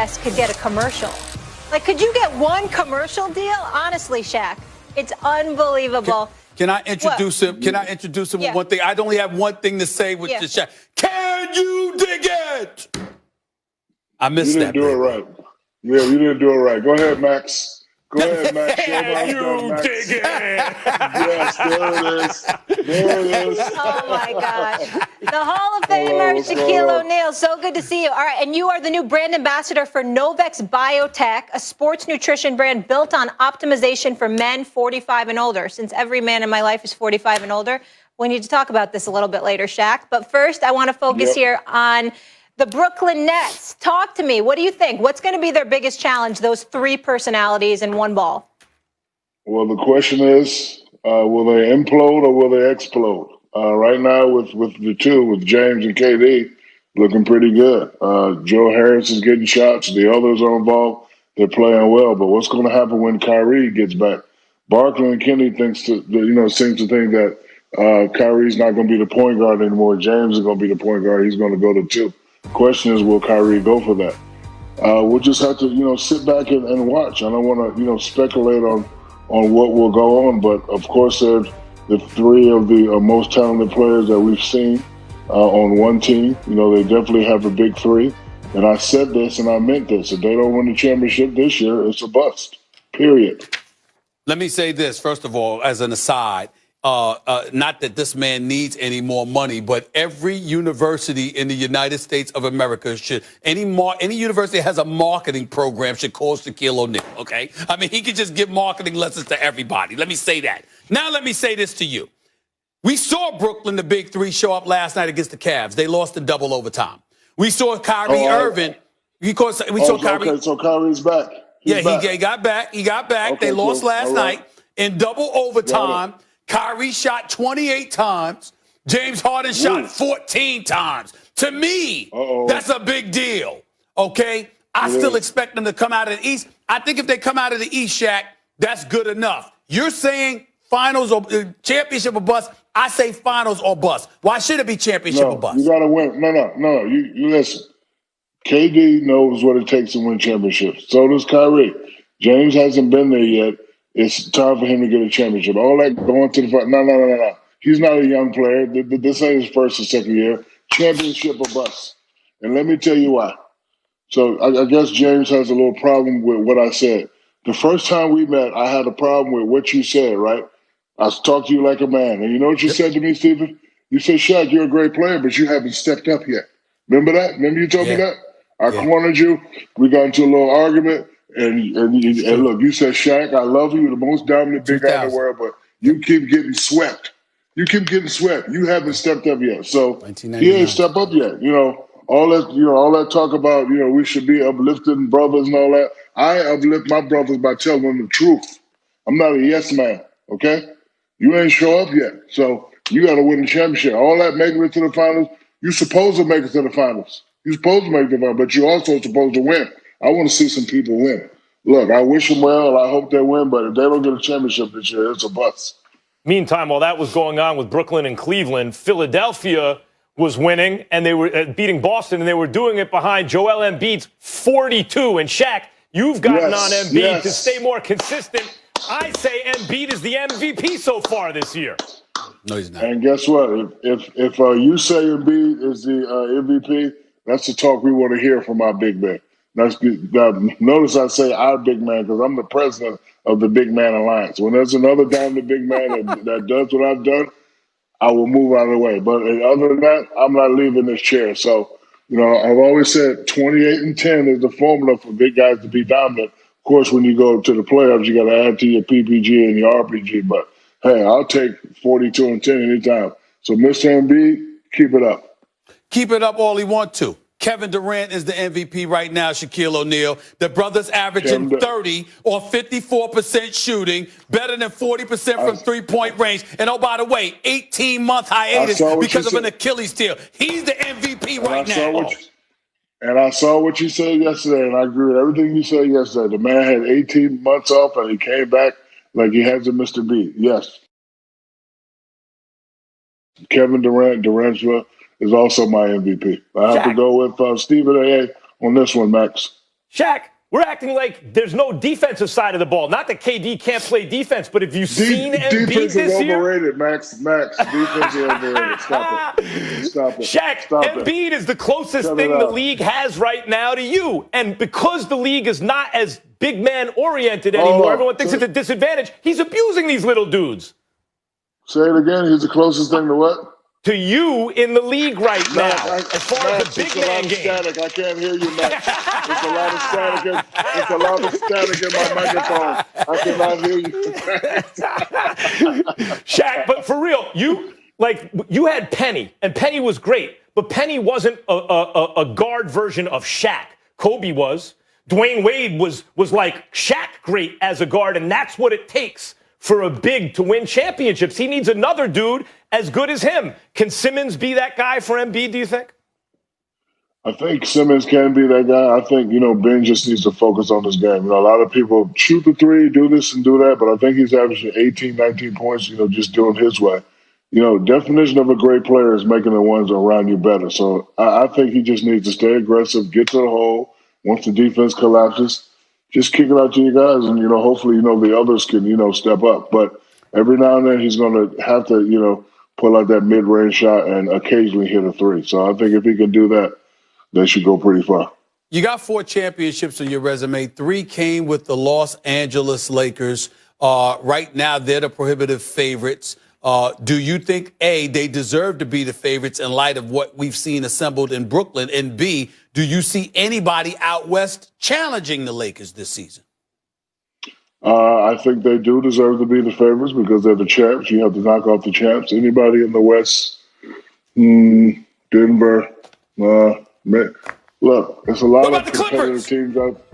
could get a commercial. Like, could you get one commercial deal? Honestly, Shaq, it's unbelievable. Can I introduce him? Can I introduce him with one thing? I only have one thing to say with the Shaq. Can you dig it? I missed that. You didn't do it right. Yeah, you didn't do it right. Go ahead, Max. Go ahead, Max. Can you dig it? Yes, there it is. There it is. Oh, my gosh. The Hall of Famer, Shaquille O'Neal. So good to see you. All right, and you are the new brand ambassador for Novex Biotech, a sports nutrition brand built on optimization for men 45 and older. Since every man in my life is 45 and older, we need to talk about this a little bit later, Shaq. But first, I want to focus here on the Brooklyn Nets. Talk to me. What do you think? What's going to be their biggest challenge, those three personalities in one ball? Well, the question is, will they implode or will they explode? Right now, with the two, with James and KD, looking pretty good. Joe Harris is getting shots. The others are involved. They're playing well. But what's going to happen when Kyrie gets back? Barkley and Kenny seems to think that Kyrie's not going to be the point guard anymore. James is going to be the point guard. He's going to go to two. Question is, will Kyrie go for that? We'll just have to, sit back and watch. I don't want to, speculate on what will go on, but of course they're the three of the most talented players that we've seen on one team. They definitely have a big three. And I said this and I meant this. If they don't win the championship this year, it's a bust, period. Let me say this, first of all, as an aside. Not that this man needs any more money, but every university in the United States of America should, any university that has a marketing program should call Shaquille O'Neal, okay? I mean, he could just give marketing lessons to everybody. Let me say that. Now let me say this to you. We saw Brooklyn, the big three, show up last night against the Cavs. They lost in double overtime. We saw Kyrie Irving. Kyrie. Okay, so Kyrie's back. He got back. He got back. Okay, they lost last night in double overtime. Kyrie shot 28 times. James Harden shot 14 times. To me, that's a big deal, okay? I still expect them to come out of the East. I think if they come out of the East, Shaq, that's good enough. You're saying finals or championship or bust. I say finals or bust. Why should it be championship or bust? You got to win. No. You listen. KD knows what it takes to win championships. So does Kyrie. James hasn't been there yet. It's time for him to get a championship. All that going to the front. No. He's not a young player. This ain't his first or second year. Championship or bust. And let me tell you why. So I guess James has a little problem with what I said. The first time we met, I had a problem with what you said, right? I talked to you like a man. And you know what you said to me, Stephen? You said, Shaq, you're a great player, but you haven't stepped up yet. Remember that? Remember you told me that? I cornered you. We got into a little argument. And look, you said, Shaq, I love you. You're the most dominant big guy in the world, but you keep getting swept. You haven't stepped up yet. So he ain't stepped up yet. All that talk about, we should be uplifting brothers and all that. I uplift my brothers by telling them the truth. I'm not a yes man, okay? You ain't show up yet. So you got to win the championship. All that making it to the finals, you're supposed to make it to the finals. You're supposed to make it to the finals, but you're also supposed to win. I want to see some people win. Look, I wish them well. I hope they win, but if they don't get a championship this year, it's a bust. Meantime, while that was going on with Brooklyn and Cleveland, Philadelphia was winning, and they were beating Boston, and they were doing it behind Joel Embiid's 42. And Shaq, you've gotten on Embiid to stay more consistent. I say Embiid is the MVP so far this year. No, he's not. And guess what? If you say Embiid is the MVP, that's the talk we want to hear from our big man. Notice I say our big man because I'm the president of the Big Man Alliance. When there's another dominant big man that does what I've done, I will move out of the way. But other than that, I'm not leaving this chair. So, I've always said 28-10 is the formula for big guys to be dominant. Of course, when you go to the playoffs, you got to add to your PPG and your RPG. But, hey, I'll take 42-10 anytime. So, Mr. Embiid, keep it up. Keep it up all he wants to. Kevin Durant is the MVP right now, Shaquille O'Neal. The brother's averaging 30 or 54% shooting, better than 40% from three-point range. And, oh, by the way, 18-month hiatus because of an Achilles heel. He's the MVP right now. And I saw what you said yesterday, and I agree with everything you said yesterday. The man had 18 months off, and he came back like he hasn't missed a beat. Yes. Kevin Durant, is also my MVP. I have to go with Stephen A. on this one, Max. Shaq, we're acting like there's no defensive side of the ball. Not that KD can't play defense, but if you've seen Embiid defense this is year, overrated, Max. Defense is overrated. Stop it. Stop it. Shaq, Stop Embiid it. is the closest Shut thing it the up. league has right now to you. And because the league is not as big man oriented anymore, everyone thinks it's a disadvantage. He's abusing these little dudes. Say it again. He's the closest thing to what? To you in the league right now, Max, as far as the big man game. Static. I can't hear you, Max. It's a lot of static. It's a lot of static in my microphone. I cannot hear you. Shaq, but for real, you had Penny, and Penny was great, but Penny wasn't a guard version of Shaq. Kobe was. Dwayne Wade was like Shaq great as a guard, and that's what it takes for a big to win championships. He needs another dude as good as him. Can Simmons be that guy for Embiid, do you think? I think Simmons can be that guy. I think, Ben just needs to focus on this game. A lot of people shoot the three, do this and do that, but I think he's averaging 18, 19 points, just doing his way. Definition of a great player is making the ones around you better. So I think he just needs to stay aggressive, get to the hole. Once the defense collapses, just kick it out to you guys, and hopefully the others can step up. But every now and then he's going to have to pull out that mid-range shot and occasionally hit a three. So I think if he can do that, they should go pretty far. You got 4 championships on your resume. 3 came with the Los Angeles Lakers. Right now, they're the prohibitive favorites. Do you think, A, they deserve to be the favorites in light of what we've seen assembled in Brooklyn? And B, do you see anybody out west challenging the Lakers this season? I think they do deserve to be the favorites because they're the champs. You have to knock off the champs. Anybody in the West, Denver, look, there's a lot of competitive teams out.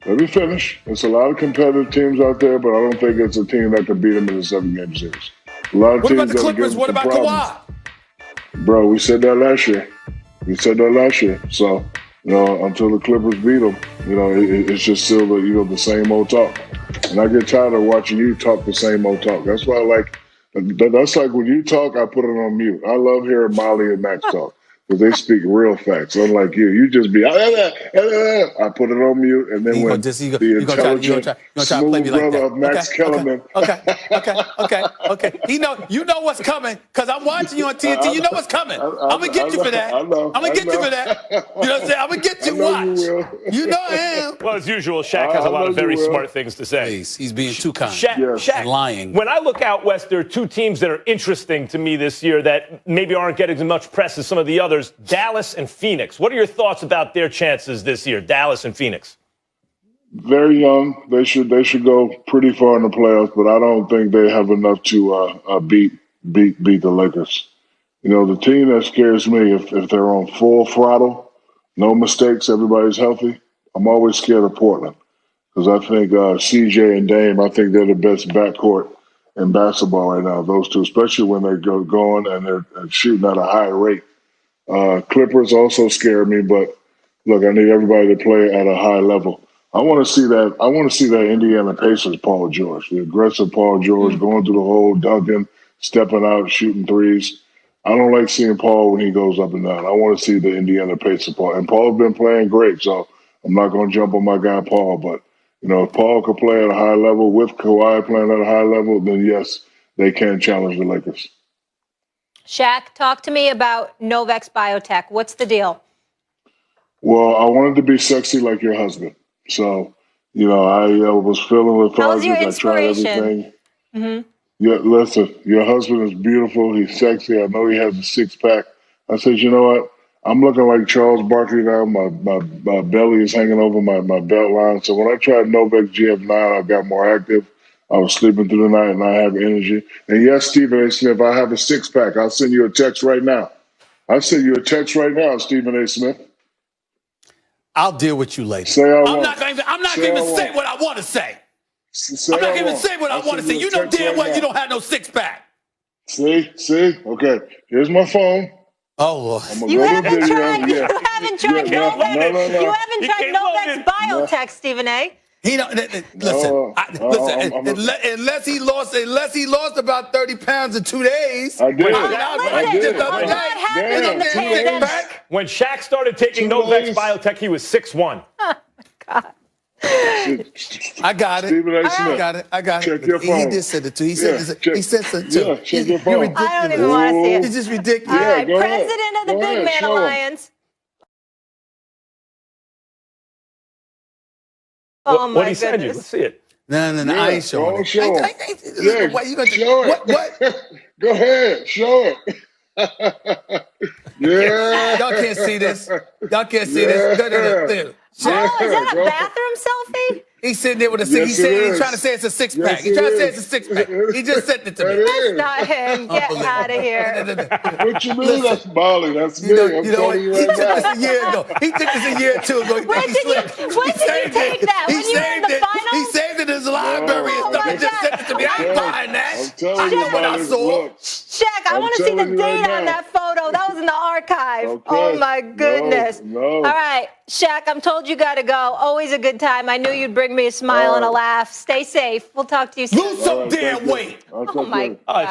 Let me finish. There's a lot of competitive teams out there, but I don't think it's a team that can beat them in a 7-game series. A lot of what teams about the Clippers? What about Kawhi? Bro, we said that last year. So, until the Clippers beat them, it's just still the same old talk. And I get tired of watching you talk the same old talk. That's why that's like when you talk, I put it on mute. I love hearing Molly and Max talk because they speak real facts. Unlike you just be, I put it on mute, and then when the intelligent, smooth brother of Max Kellerman. Okay. You know what's coming because I'm watching you on TNT. You know what's coming. I'm going to get you for that. I'm going to get you for that. You know what I'm saying? I'm going to get you. Watch. You know I am. Well, as usual, Shaq has a lot of very smart things to say. Please, he's being too kind. Shaq, lying. When I look out west, there are 2 teams that are interesting to me this year that maybe aren't getting as much press as some of the others. Dallas and Phoenix. What are your thoughts about their chances this year, Dallas and Phoenix? Very young. They should go pretty far in the playoffs, but I don't think they have enough to beat the Lakers. The team that scares me if they're on full throttle, no mistakes, everybody's healthy. I'm always scared of Portland because I think CJ and Dame, I think they're the best backcourt in basketball right now. Those two, especially when they go going and they're shooting at a high rate. Clippers also scare me, but look, I need everybody to play at a high level. I want to see that Indiana Pacers Paul George, the aggressive Paul George going through the hole, dunking, stepping out, shooting threes. I don't like seeing Paul when he goes up and down. I want to see the Indiana Pacers Paul. And Paul's been playing great, so I'm not going to jump on my guy Paul. But, if Paul could play at a high level with Kawhi playing at a high level, then yes, they can challenge the Lakers. Shaq, talk to me about Novex Biotech. What's the deal? Well, I wanted to be sexy like your husband. So, I was feeling lethargic. How was your I inspiration? tried everything. Mm-hmm. Yeah, listen, your husband is beautiful. He's sexy. I know he has a 6-pack. I said, you know what? I'm looking like Charles Barkley now. My belly is hanging over my belt line. So when I tried Novex GF9, I got more active. I was sleeping through the night, and I have energy. And yes, Stephen A. Smith, I have a 6-pack. I'll send you a text right now. Stephen A. Smith. I'll deal with you later. I'm not going to even say what I want to say. I'm not going to even say what I want to say. You know damn well you don't have no 6-pack. See? Okay. Here's my phone. Oh, Lord. You haven't tried Novex Biotech, Stephen A. Unless he lost about 30 pounds in 2 days. I did. When Shaq started taking Novex Biotech, he was 6'1". God. I got it. Stephen A. Smith. I got it. I got Check it. your He phone. just said it too. He Yeah, said check- he said so too. Yeah, check your phone. You're ridiculous. I don't even want to see it. It's just ridiculous. All right, go ahead. president of the Go Big ahead, Man show 'em. Alliance. Oh my What he sent you? goodness. Let's see it. No, Yeah, I ain't showing go it. show 'em. Yeah, Why you gonna show it. What? Go ahead, show it. Yeah. Y'all can't see this. Y'all can't see this. There. Oh, is that a go. bathroom selfie? He's sitting there with a Yes, six. it He's is. trying to say it's a six pack. Yes, He's trying to it say it's is. a six pack. He just sent it to me. That That's is. not him. Get out of here. What you mean? That's Bali. That's me. You I'm know what? telling you He right took this now. a year ago. He took this a year or two ago. When did you take that? He When you were in saved the it. finals? He saved it in his library and Oh, stuff. my He just God. sent it to me. I ain't buying I'm that. telling I you, know what I Bali. saw. Look. Shaq, I I'm want to see the telling you right date on now. that photo. That was in the archive. Okay. Oh, my goodness. No. All right, Shaq, I'm told you got to go. Always a good time. I knew you'd bring me a smile and a laugh. Stay safe. We'll talk to you soon. Lose some All right, damn thank you. weight. I'll Oh, talk my later. God.